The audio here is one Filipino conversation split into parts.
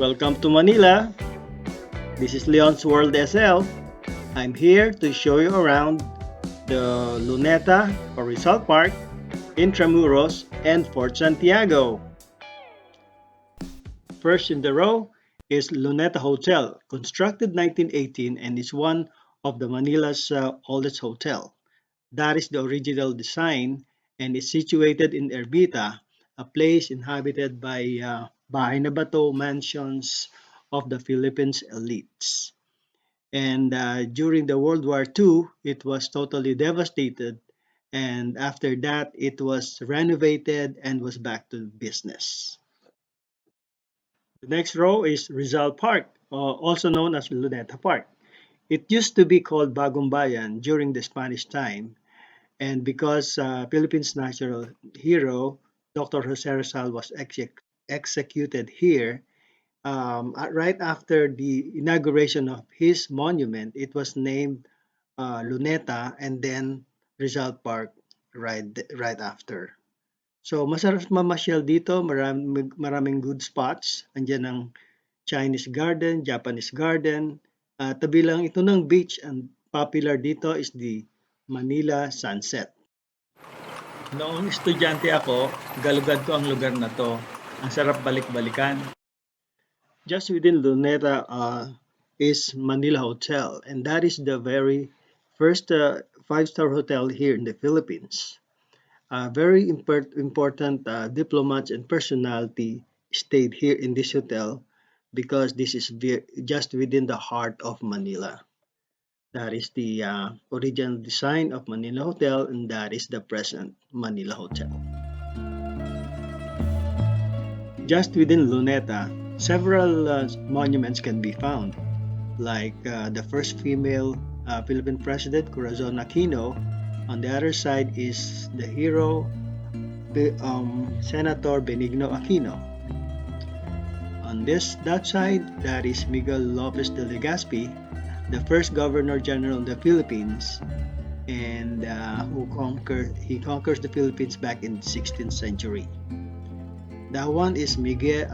Welcome to Manila. This is Leon's World SL. I'm here to show you around the Luneta or Rizal Park, Intramuros, and Fort Santiago. First in the row is Luneta Hotel, constructed 1918 and is one of the Manila's oldest hotel. That is the original design and is situated in Ermita, a place inhabited by bahay na bato mansions of the Philippines elites. And during the World War II, it was totally devastated. And after that, it was renovated and was back to business. The next row is Rizal Park, also known as Luneta Park. It used to be called Bagong Bayan during the Spanish time, and because Philippines national hero Dr. Jose Rizal was executed here, right after the inauguration of his monument, it was named Luneta and then Rizal Park right after. So masarap mamasyal dito, maraming good spots. Andiyan ang Chinese garden, Japanese garden. Tabi lang ito ng beach, and popular dito is the Manila Sunset. Noong estudyante ako, galugad ko ang lugar na to. Ang sarap balik-balikan. Just within Luneta is Manila Hotel, and that is the very first five-star hotel here in the Philippines. Very important diplomats and personality stayed here in this hotel because this is just within the heart of Manila. That is the original design of Manila Hotel, and that is the present Manila Hotel. Just within Luneta, several monuments can be found, like the first female Philippine President, Corazon Aquino. On the other side is the hero, Senator Benigno Aquino. On that side, that is Miguel Lopez de Legazpi, the first Governor General of the Philippines, and he conquers the Philippines back in the 16th century. That one is that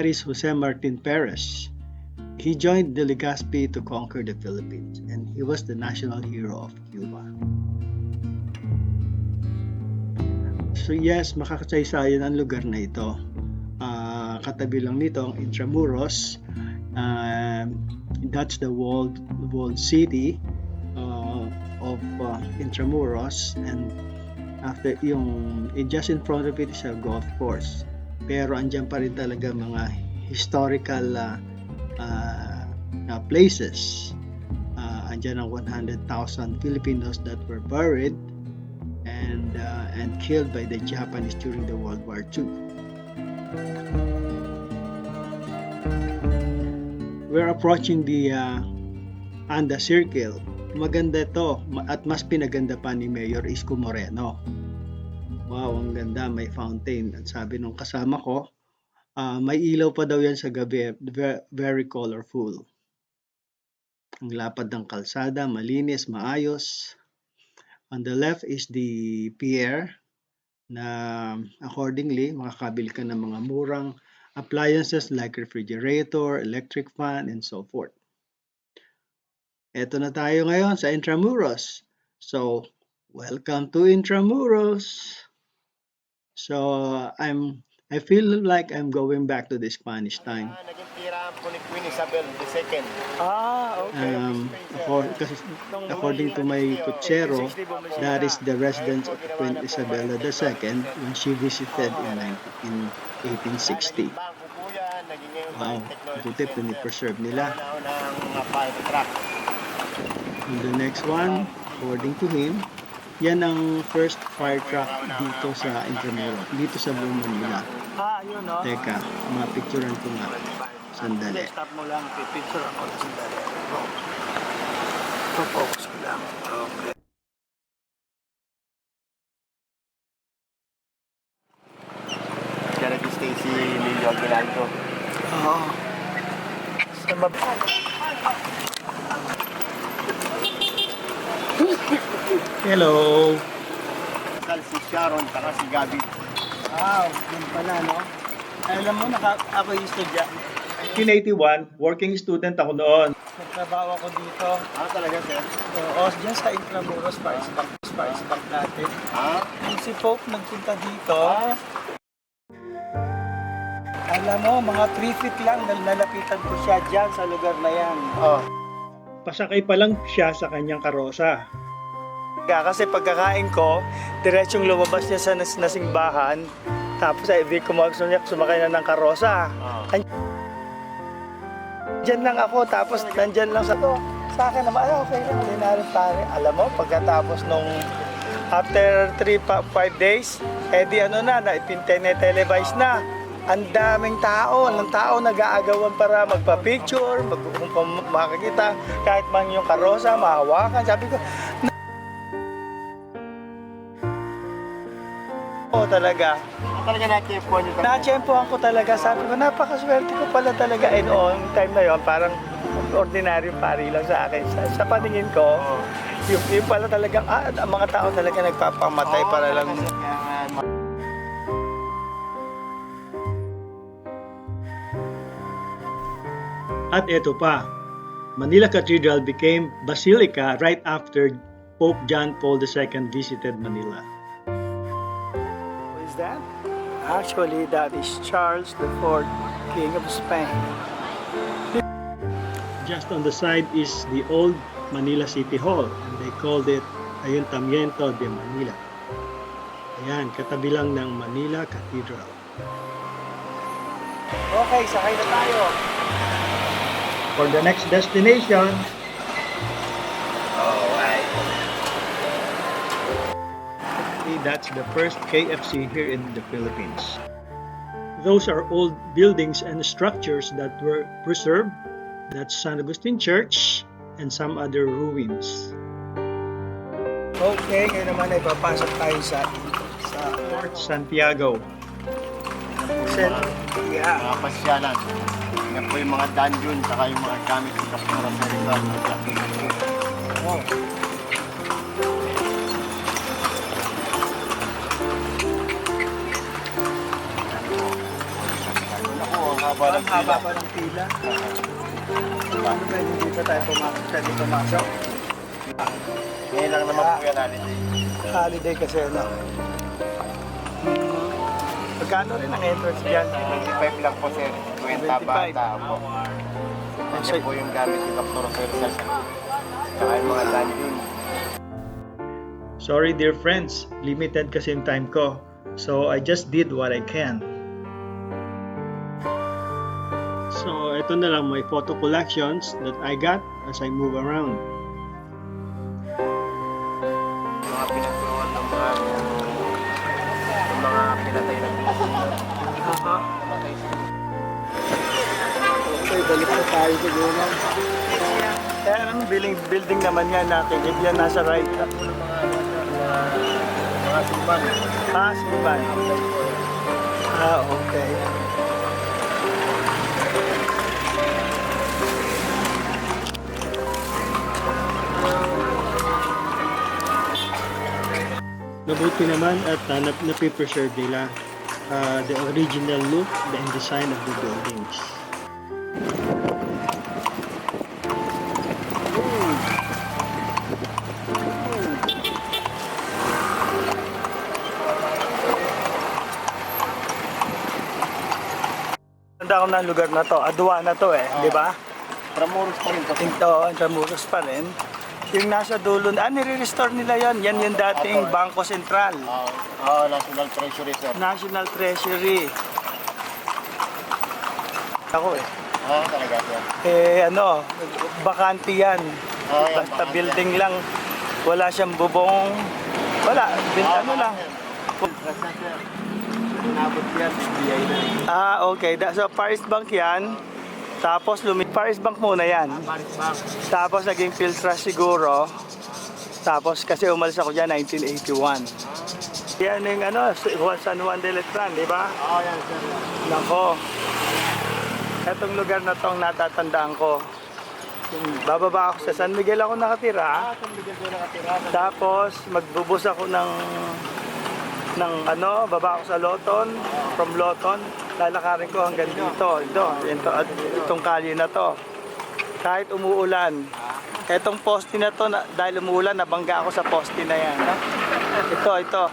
is Jose Martin Perez. He joined the Legazpi to conquer the Philippines, and he was the national hero of Cuba. So yes, makakasaysayan ang lugar na ito. Katabi lang nito ang Intramuros. That's the walled city of Intramuros, and after just in front of it is a golf course. Pero andyan pa rin talaga mga historical places. Andyan ang 100,000 Filipinos that were buried and killed by the Japanese during the World War II. We're approaching the Anda Circle. Maganda ito at mas pinaganda pa ni Mayor Isko Moreno. Wow, ang ganda, may fountain. At sabi nung kasama ko, may ilaw pa daw yan sa gabi, very colorful. Ang lapad ng kalsada, malinis, maayos. On the left is the pier na accordingly makakabili ka ng mga murang appliances like refrigerator, electric fan, and so forth. Eto na tayo ngayon sa Intramuros. So, welcome to Intramuros. So, I feel like I'm going back to the Spanish time. Naging tirahan po ni Queen Isabel II. Okay. Kasi according to my kutsero, that is the residence of Queen Isabella II when she visited in 1860. Wow, buti pinipreserve nila. And the next one, according to him, yan ang first fire truck dito sa Intramuros, dito sa buong Manila. Yun, no? Teka, mapicturean ko nga. Sandali. Stop mo lang, pipicture ako. Sandali. Focus ko lang. Okay. Kaya nag-stay si Lilio Aguinaldo. Oo. Sa Hello! Si Sharon, saka si Gabi. yun pala, no? Alam mo, ako yung estudyante. 1981, working student ako noon. Nagtrabaho ako dito. Talaga, sir? Oo, dyan sa Intramuros, Paris Bank natin. Yung si Pope nagpunta dito. Alam mo, mga 3 feet lang, nalapitan ko siya dyan sa lugar na yan. Pasakay pa lang siya sa kanyang karosa. Kasi pagkakain ko, diretsong lumabas niya sa nasimbahan. Tapos ay di ko sumakay na ng karosa. Diyan lang ako, tapos nandyan lang sa to. Sa akin naman, okay lang, ordinary pare. Alam mo, pagkatapos nung after 3-5 days, di televised na. Ang daming tao, nag-aagawan para magpa-picture, kung makakita, kahit man yung karosa, mahawakan. Sabi ko, talaga. Talaga na-champion nyo. Na-tsempohan ko talaga. Sabi ko, napakaswerte ko pala talaga. And on time na yon, parang ordinaryong pari lang sa akin. Sa paningin ko, yung pala talagang, ang mga tao talaga nagpapamatay para lang. At eto pa, Manila Cathedral became basilica right after Pope John Paul II visited Manila. What is that? Actually, that is Charles IV, King of Spain. Just on the side is the old Manila City Hall and they called it Ayuntamiento de Manila. Ayan, katabi lang ng Manila Cathedral. Okay, sakay na tayo. For the next destination, that's the first KFC here in the Philippines. Those are old buildings and structures that were preserved. That's San Agustin Church and some other ruins. Okay, ngayon naman ay papasok tayo sa Fort Santiago. Mga pasyalan. Yan po yung mga dungeon, saka yung mga gamit ng Kapitara sa Rizal. Ang haba pa ng pila. Paano ba hindi pa tayo pwede pumasok? Ngayon lang naman po yan holiday. Holiday kasi ano. Magkano rin ang entrance dyan? 25 lang po, sir. 20 bata po. Kasi po yung gamit ng Kapitara sa Rizal. Saka yung mga dungeon. Sorry dear friends, limited kasi yung time ko. So I just did what I can. So ito na lang my photo collections that I got as I move around. Mga pinagturuan ng mga pinatay ng Okay, balik na tayo siguro. Kaya naman, building naman yan, nakikip yan, nasa right. mga simban. Simban. Okay. Mabuti naman at napipreserve nila the original look and design of the buildings. Tanda ko na ang lugar na to, Aduana to di ba? Tramuros pa rin kasi. Ito, Intramuros pa rin. Yung nasa dulo, nire-restore nila yon. Yan yung dating Bangko Sentral. National Treasury, sir. National Treasury. Ako Talaga, sir. Bakante yan. Basta building lang. Wala siyang bubong. Wala, lang. Nabot yan, BBI na. Okay. So, Paris Bank yan. Tapos, Paris Bank muna yan. Tapos, naging Philtrust siguro. Tapos, kasi umalis ako dyan, 1981. Yan yung San Juan de Letran, di ba? Yan, sir. Nako. Etong lugar na tong natatandaan ko. Bababa ako sa San Miguel ako nakatira. San Miguel doon nakatira. Tapos, magbubus ako ng ng baba ako sa Loton, from Loton, lalakarin ko hanggang dito. Itong kalye na to. Kahit umuulan, etong poste na to, dahil umuulan, nabangga ako sa poste na yan. Ha? Ito.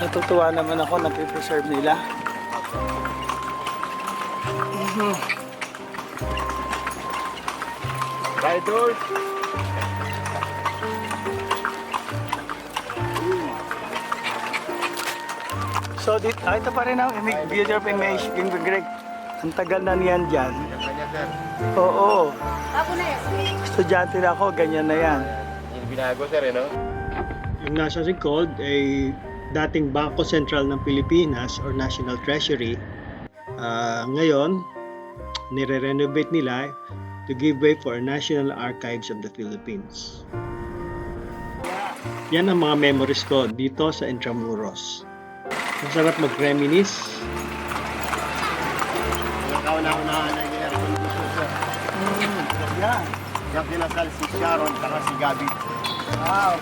Natutuwa naman ako na preserve nila. Idol! So, ito pa rin ang builder of image, King Greg. Ang tagal na niyan dyan. Kanya sir. Oo. Estudyante na ako, ganyan na yan. Yung binago sir, no? Yung nasa record ay dating Bangko Sentral ng Pilipinas or National Treasury. Ngayon, nire-renovate nila to give way for National Archives of the Philippines. Yan ang mga memories ko dito sa Intramuros. Masarap mag-reminisce. Yung kauna-unahan na yung aircon gusto sir. Yan. Yung kinasal si Sharon, saka si Gabi. Wow.